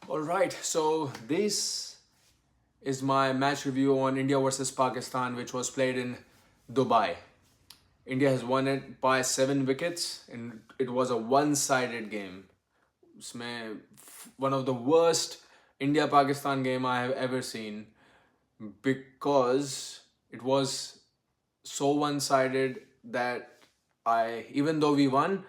All right, so this is my match review on India versus Pakistan, which was played in Dubai. India has won it by 7 wickets, and it was a one-sided game. उसमें one of the worst India-Pakistan game I have ever seen because it was so one-sided that even though we won,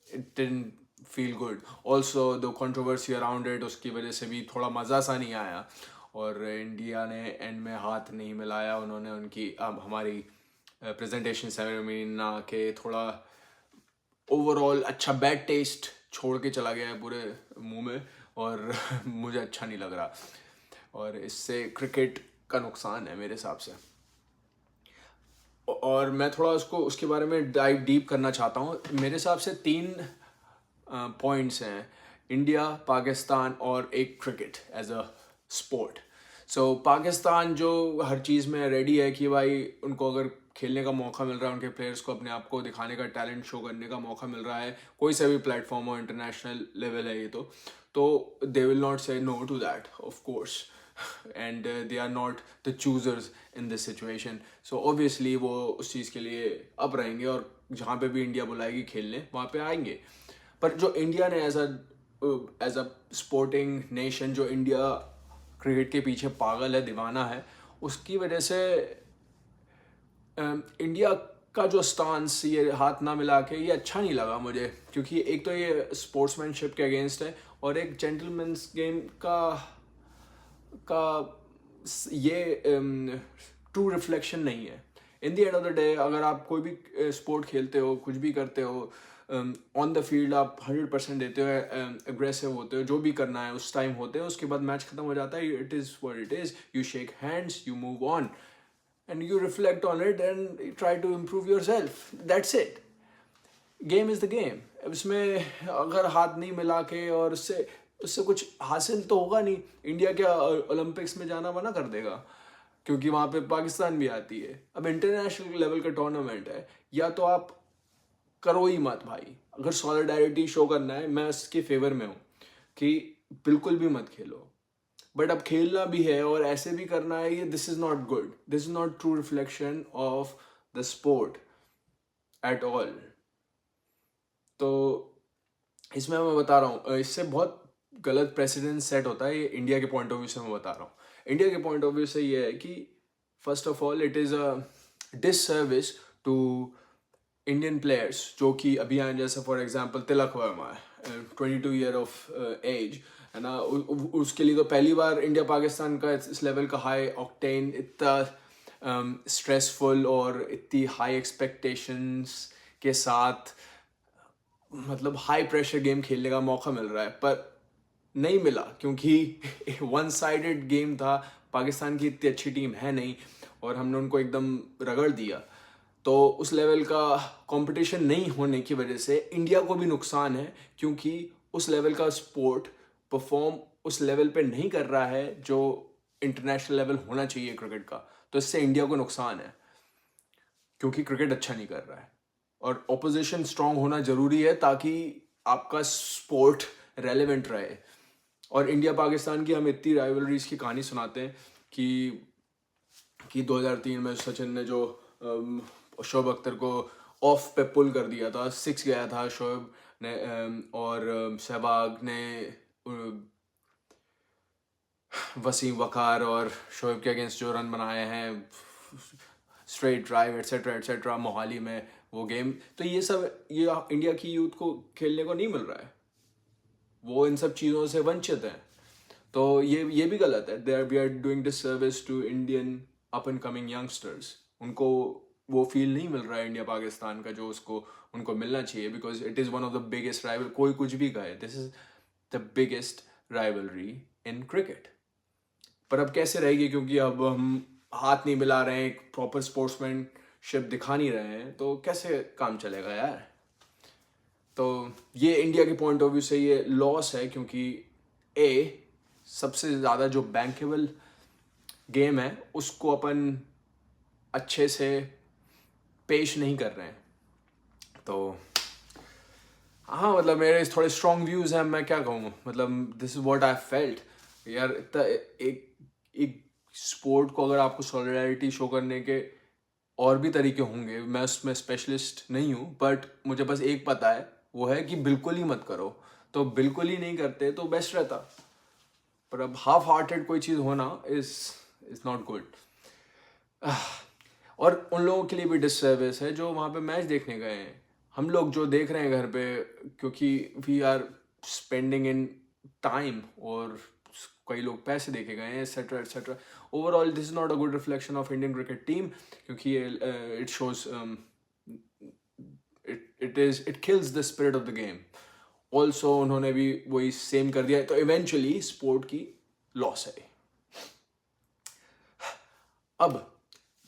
it didn't feel good. Also, the controversy around it, उसकी वजह से भी थोड़ा मज़ा सा नहीं आया और इंडिया ने एंड में हाथ नहीं मिलाया. उन्होंने उनकी हमारी प्रेजेंटेशन सेरेमनी ना के थोड़ा ओवरऑल अच्छा बैड टेस्ट छोड़ के चला गया है पूरे मुंह में और मुझे अच्छा नहीं लग रहा और इससे क्रिकेट का नुकसान है मेरे हिसाब से. और मैं थोड़ा उसके बारे में डाइव डीप करना चाहता हूँ. मेरे हिसाब से 3 पॉइंट्स हैं: इंडिया, पाकिस्तान और एक क्रिकेट एज अ स्पोर्ट. सो पाकिस्तान जो हर चीज़ में रेडी है कि भाई उनको अगर खेलने का मौका मिल रहा है, उनके प्लेयर्स को अपने आप को दिखाने का, टैलेंट शो करने का मौका मिल रहा है, कोई सा भी प्लेटफॉर्म हो, इंटरनेशनल लेवल है ये तो they will not say no to that of course. And they are not the choosers in this situation. So obviously वो उस चीज़ के लिए अप रहेंगे और जहाँ पे भी इंडिया बुलाएगी खेलने वहाँ पे आएंगे. पर जो इंडिया ने एज अ स्पोर्टिंग नेशन, जो इंडिया क्रिकेट के पीछे पागल है, दीवाना है, उसकी वजह से इंडिया का जो स्टांस, ये हाथ ना मिला के, ये अच्छा नहीं लगा मुझे. क्योंकि एक तो ये स्पोर्ट्समैनशिप के अगेंस्ट है और एक जेंटलमैन्स गेम का ये ट्रू रिफ्लेक्शन नहीं है. In the end of the day अगर आप कोई भी स्पोर्ट खेलते हो, कुछ भी करते हो, ऑन द फील्ड आप 100% देते हो, एग्रेसिव होते हो, जो भी करना है उस टाइम होते हो, उसके बाद मैच खत्म हो जाता है. It is what it is. You shake hands, you move on and you reflect on it and try to improve yourself. That's it. Game is the game. इसमें अगर हाथ नहीं मिला के और उससे कुछ हासिल तो होगा नहीं. इंडिया क्या ओलंपिक्स में जाना मना कर देगा क्योंकि वहाँ पे पाकिस्तान भी आती है. अब इंटरनेशनल लेवल का टूर्नामेंट है, या तो आप करो ही मत भाई. अगर सॉलिडारिटी शो करना है, मैं उसके फेवर में हूँ कि बिल्कुल भी मत खेलो. बट अब खेलना भी है और ऐसे भी करना है, ये this is not good. This is not true reflection of the sport at all. तो इसमें मैं बता रहा हूँ, इससे बहुत गलत प्रेसिडेंट सेट होता है. ये इंडिया के पॉइंट ऑफ व्यू से मैं बता रहा हूँ. इंडिया के पॉइंट ऑफ व्यू से ये है कि first of all it is a disservice to Indian players जो कि अभी आए. जैसे for example Tilak Varma, 22 year of age है ना. उसके लिए तो पहली बार इंडिया पाकिस्तान का इस लेवल का हाई ऑक्टेन, इतना स्ट्रेसफुल और इतनी हाई एक्सपेक्टेशंस के साथ, मतलब हाई प्रेशर गेम खेलने का मौका मिल रहा है. पर नहीं मिला क्योंकि वन साइडेड गेम था. पाकिस्तान की इतनी अच्छी टीम है नहीं और हमने उनको एकदम रगड़ दिया. तो उस लेवल का कंपटीशन नहीं होने की वजह से इंडिया को भी नुकसान है क्योंकि उस लेवल का स्पोर्ट परफॉर्म उस लेवल पे नहीं कर रहा है जो इंटरनेशनल लेवल होना चाहिए क्रिकेट का. तो इससे इंडिया को नुकसान है क्योंकि क्रिकेट अच्छा नहीं कर रहा है. और ऑपोजिशन स्ट्रांग होना ज़रूरी है ताकि आपका स्पोर्ट रेलेवेंट रहे. और इंडिया पाकिस्तान की हम इतनी राइवलरीज की कहानी सुनाते हैं कि 2003 में सचिन ने जो शोएब अख्तर को ऑफ पे पुल कर दिया था, 6 गया था शोएब ने, और सहवाग ने वसीम वकार और शोएब के अगेंस्ट जो रन बनाए हैं, straight drive etcetera etcetera, Mohali में वो गेम. तो ये सब ये इंडिया की यूथ को खेलने को नहीं मिल रहा है. वो इन सब चीज़ों से वंचित हैं. तो ये भी गलत है. We are doing disservice to Indian up and coming youngsters. उनको वो फील नहीं मिल रहा है इंडिया पाकिस्तान का जो उनको मिलना चाहिए. Because it is one of the biggest rival. कोई कुछ भी कहे, this is the biggest rivalry in cricket. पर अब कैसे रहेगी क्योंकि अब हम हाथ नहीं मिला रहे हैं, एक प्रॉपर स्पोर्ट्समैनशिप दिखा नहीं रहे हैं, तो कैसे काम चलेगा यार. तो ये इंडिया के पॉइंट ऑफ व्यू से ये लॉस है क्योंकि सबसे ज़्यादा जो बैंकेबल गेम है उसको अपन अच्छे से पेश नहीं कर रहे हैं. तो हाँ मतलब मेरे थोड़े स्ट्रॉन्ग व्यूज हैं, मैं क्या कहूँ, मतलब this is what I felt यार। इतना एक एक स्पोर्ट को अगर आपको सॉलिडारिटी शो करने के और भी तरीके होंगे, मैं उसमें स्पेशलिस्ट नहीं हूँ, बट मुझे बस एक पता है, वो है कि बिल्कुल ही मत करो। तो बिल्कुल ही नहीं करते तो बेस्ट रहता, पर अब हाफ हार्टेड कोई चीज़ होना इज नॉट गुड। और उन लोगों के लिए भी डिससर्विस है जो वहाँ पे मैच देखने गए हैं। हम लोग जो देख रहे हैं घर पे, क्योंकि we are spending in time, और कई लोग पैसे देके गए हैं etcetera etcetera. Overall this is not a good reflection of Indian cricket team, क्योंकि it shows it kills the spirit of the game. Also उन्होंने भी वही सेम कर दिया है, तो इवेंचुअली स्पोर्ट की लॉस है। अब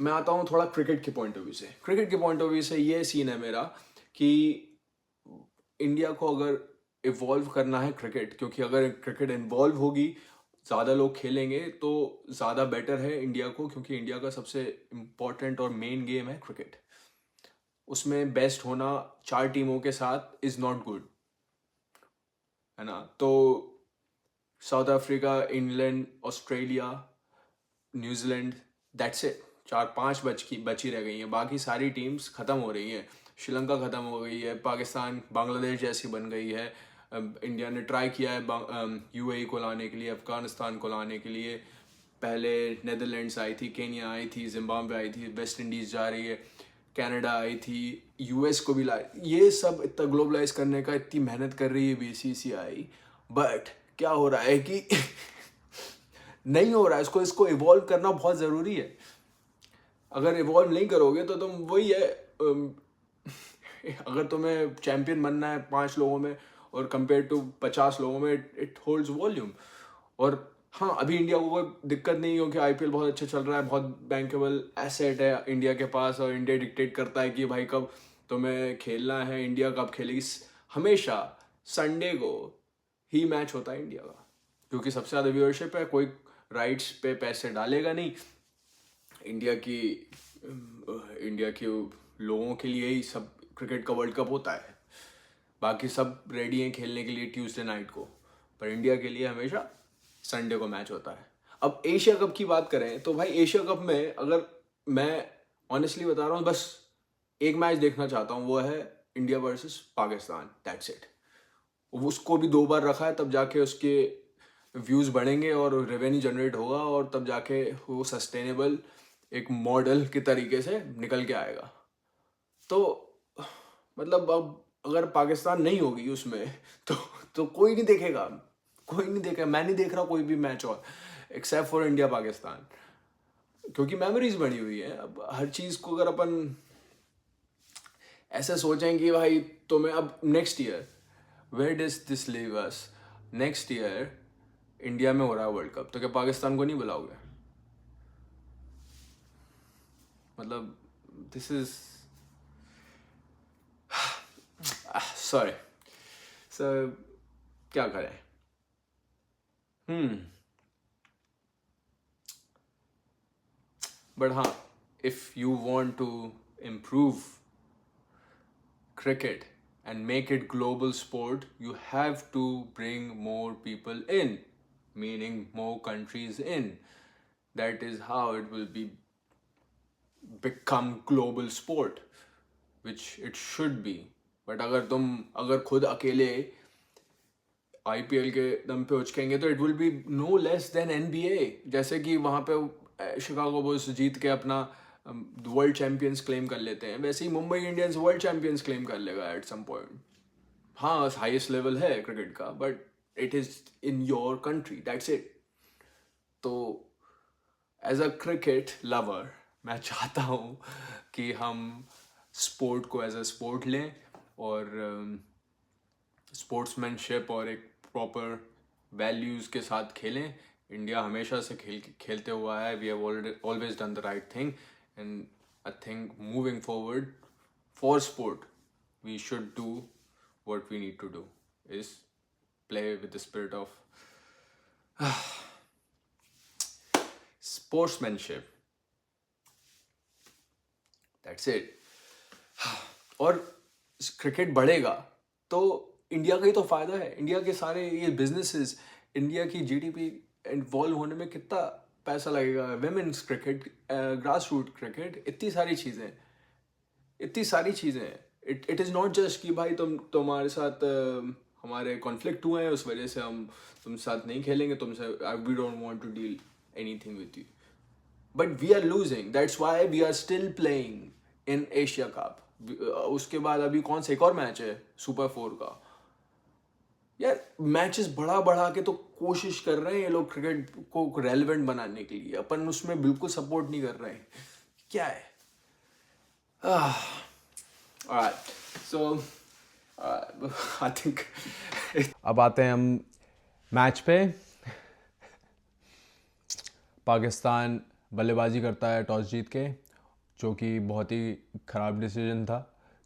मैं आता हूँ थोड़ा क्रिकेट के पॉइंट ऑफ व्यू से। क्रिकेट के पॉइंट ऑफ व्यू से ये सीन है मेरा कि इंडिया को अगर इवॉल्व करना है क्रिकेट, क्योंकि अगर क्रिकेट इन्वॉल्व होगी, ज़्यादा लोग खेलेंगे तो ज़्यादा बेटर है इंडिया को, क्योंकि इंडिया का सबसे इम्पॉर्टेंट और मेन गेम है क्रिकेट। उसमें बेस्ट होना 4 टीमों के साथ इज़ नॉट गुड, है ना। तो south Africa, England, Australia, New Zealand, that's it. 4-5 बची रह गई हैं, बाकी सारी टीम्स ख़त्म हो रही हैं। श्रीलंका ख़त्म हो गई है, पाकिस्तान बांग्लादेश जैसी बन गई है। इंडिया ने ट्राई किया है यूएई को लाने के लिए, अफगानिस्तान को लाने के लिए। पहले नेदरलैंड्स आई थी, केन्या आई थी, जिम्बाब्वे आई थी, वेस्ट इंडीज़ जा रही है, कनाडा आई थी, यूएस को भी ला। ये सब इतना ग्लोबलाइज करने का इतनी मेहनत कर रही है बीसीसीआई, बट क्या हो रहा है कि नहीं हो रहा है। इसको इवॉल्व करना बहुत ज़रूरी है। अगर इवॉल्व नहीं करोगे तो तुम वही है, अगर तुम्हें चैंपियन बनना है 5 लोगों में और कंपेयर टू 50 लोगों में, इट होल्ड्स वॉल्यूम। और हाँ, अभी इंडिया को कोई दिक्कत नहीं, क्योंकि आईपीएल बहुत अच्छा चल रहा है, बहुत बैंकेबल एसेट है इंडिया के पास, और इंडिया डिक्टेट करता है कि भाई कब तुम्हें खेलना है, इंडिया कब खेलेगी। हमेशा संडे को ही मैच होता है इंडिया का, क्योंकि सबसे ज़्यादा व्यूअरशिप है, कोई राइट्स पे पैसे डालेगा नहीं। इंडिया की इंडिया के लोगों के लिए ही सब क्रिकेट का वर्ल्ड कप होता है, बाकी सब रेडी हैं खेलने के लिए ट्यूसडे नाइट को, पर इंडिया के लिए हमेशा संडे को मैच होता है। अब एशिया कप की बात करें तो भाई एशिया कप में अगर मैं ऑनेस्टली बता रहा हूँ, बस एक मैच देखना चाहता हूँ, वो है India versus Pakistan, that's it. उसको भी 2 बार रखा है, तब जाके उसके व्यूज़ बढ़ेंगे और रेवेन्यू जनरेट होगा, और तब जाके वो सस्टेनेबल एक मॉडल के तरीके से निकल के आएगा। तो मतलब अब अगर पाकिस्तान नहीं होगी उसमें तो कोई नहीं देखेगा, कोई नहीं देखेगा। मैं नहीं देख रहा कोई भी मैच और, एक्सेप्ट फॉर इंडिया पाकिस्तान, क्योंकि मेमोरीज बनी हुई है। अब हर चीज़ को अगर अपन ऐसे सोचें कि भाई तुम्हें अब next year, where does this leave us, next year India में हो रहा है वर्ल्ड कप, तो क्या पाकिस्तान को नहीं बुलाओगे? मतलब दिस इज सॉरी सर, क्या करें। बट हाँ, if you want to improve cricket and make it global sport, you have to bring more people in, meaning more countries in. That is how it will become global sport, which it should be. But अगर खुद अकेले IPL के दम पे उचकेंगे तो it will be no less than NBA. जैसे कि वहाँ पे शिकागो बुल्स जीत के अपना वर्ल्ड चैंपियंस क्लेम कर लेते हैं, वैसे ही Mumbai Indians world champions claim कर लेगा एट सम पॉइंट। हाँ, हाईएस्ट लेवल है क्रिकेट का, but it is in your country, that's it. तो एज अ क्रिकेट लवर मैं चाहता हूँ कि हम स्पोर्ट को एज अ स्पोर्ट लें, और स्पोर्ट्समैनशिप और एक प्रॉपर वैल्यूज़ के साथ खेलें। इंडिया हमेशा से खेलते हुआ है, we have always done the right thing, and I think moving forward for sport we should do what we need to do is play with the spirit of sportsmanship, that's it। और cricket बढ़ेगा तो India का ही तो फायदा है, India के सारे ये बिजनेसेस, इंडिया की जीडीपी इन्वॉल्व होने में कितना पैसा लगेगा, women's cricket, grass root cricket, इतनी सारी चीज़ें हैं। इट इज़ नॉट जस्ट कि भाई तुम्हारे साथ हमारे कॉन्फ्लिक्ट हुए हैं, उस वजह से हम तुमसे साथ नहीं खेलेंगे, तुमसे we don't want to deal anything with you, but we are losing, that's why we are still playing in Asia cup. उसके बाद अभी कौन सा एक और मैच है सुपर 4 का। यार मैचेस बढ़ा बढ़ा के तो कोशिश कर रहे हैं ये लोग क्रिकेट को रेलेवेंट बनाने के लिए, अपन उसमें बिल्कुल सपोर्ट नहीं कर रहे हैं, क्या है। Alright, so I think अब आते हैं हम मैच पे। पाकिस्तान बल्लेबाजी करता है टॉस जीत के, जो कि बहुत ही ख़राब डिसीजन था,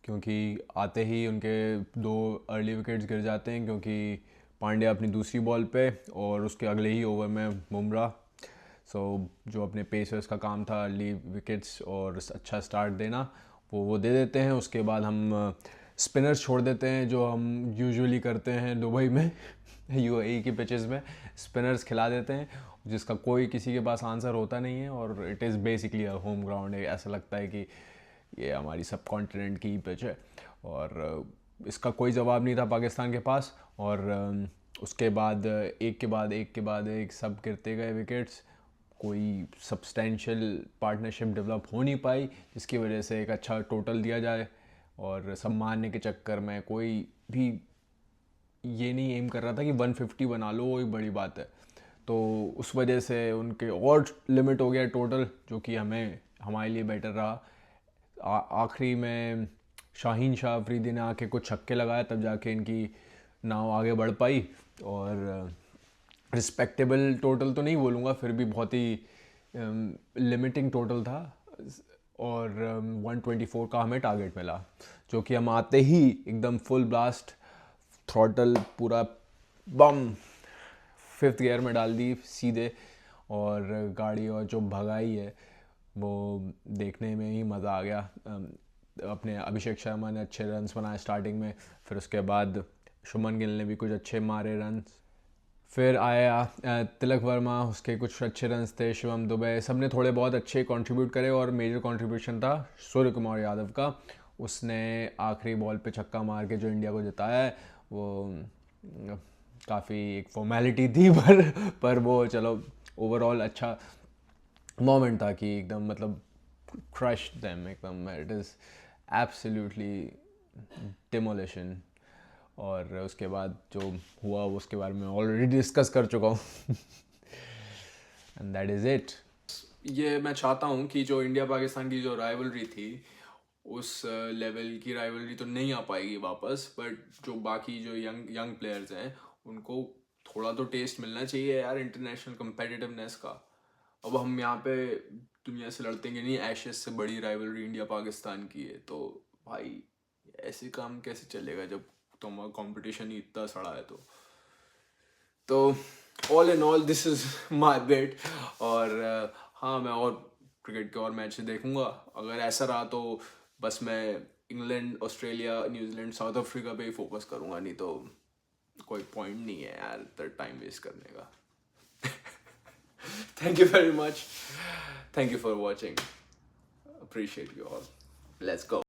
क्योंकि आते ही उनके 2 अर्ली विकेट्स गिर जाते हैं, क्योंकि पांड्या अपनी दूसरी बॉल पे और उसके अगले ही ओवर में बुमराह, जो अपने पेसर्स का काम था अर्ली विकेट्स और अच्छा स्टार्ट देना, वो दे देते हैं। उसके बाद हम स्पिनर्स छोड़ देते हैं, जो हम यूजुअली करते हैं दुबई में यूएई की पिचेस में स्पिनर्स खिला देते हैं, जिसका कोई किसी के पास आंसर होता नहीं है, और it is basically a home ground है। ऐसा लगता है कि ये हमारी सब कॉन्टिनेंट की पिच है, और इसका कोई जवाब नहीं था पाकिस्तान के पास। और उसके बाद एक के बाद एक सब गिरते गए विकेट्स, कोई सब्सटेंशियल पार्टनरशिप डेवलप हो नहीं पाई, जिसकी वजह से एक अच्छा टोटल दिया जाए। और सब मारने के चक्कर में कोई भी ये नहीं एम कर रहा था कि 150 बना लो, वही बड़ी बात है। तो उस वजह से उनके और लिमिट हो गया टोटल, जो कि हमारे लिए बेटर रहा। आखिरी में शाहीन शाह अफरीदी ने आके कुछ छक्के लगाया, तब जाके इनकी नाव आगे बढ़ पाई। और रिस्पेक्टेबल टोटल तो नहीं बोलूँगा, फिर भी बहुत ही लिमिटिंग टोटल था। और 124 का हमें टारगेट मिला, जो कि हम आते ही एकदम फुल ब्लास्ट थ्रॉटल पूरा बम 5th गियर में डाल दी सीधे, और गाड़ी और जो भगाई है वो देखने में ही मज़ा आ गया। अपने अभिषेक शर्मा ने अच्छे रन्स बनाए स्टार्टिंग में, फिर उसके बाद शुभमन गिल ने भी कुछ अच्छे मारे रन्स, फिर आया तिलक वर्मा, उसके कुछ अच्छे रन्स थे, शिवम दुबे, सब ने थोड़े बहुत अच्छे कंट्रीब्यूट करे। और मेजर कंट्रीब्यूशन था सूर्य कुमार यादव का, उसने आखिरी बॉल पे छक्का मार के जो इंडिया को जिताया है, वो काफ़ी एक फॉर्मेलिटी थी, पर वो चलो ओवरऑल अच्छा मोमेंट था कि एकदम मतलब क्रश देम एकदम, इट इज़ एब्सोल्युटली डिमोलिशन। और उसके बाद जो हुआ उसके बारे में ऑलरेडी डिस्कस कर चुका हूँ एंड दैट इज़ इट। ये मैं चाहता हूँ कि जो इंडिया पाकिस्तान की जो राइवलरी थी, उस लेवल की राइवलरी तो नहीं आ पाएगी वापस, बट जो बाकी जो यंग प्लेयर्स हैं उनको थोड़ा तो टेस्ट मिलना चाहिए यार इंटरनेशनल कम्पिटिटिवनेस का। अब हम यहाँ पे दुनिया से लड़ते नहीं, एशेज से बड़ी राइवलरी इंडिया पाकिस्तान की है, तो भाई ऐसे काम कैसे चलेगा जब तुम्हारा कंपटीशन ही इतना सड़ा है। तो all in all this is my bet. और हाँ, मैं और क्रिकेट के और मैच देखूंगा। अगर ऐसा रहा तो बस मैं England, Australia, New Zealand, south Africa पे ही फोकस करूंगा, नहीं तो कोई पॉइंट नहीं है यार इतना टाइम वेस्ट करने का। Thank you very much, thank you for watching, appreciate you all, let's go.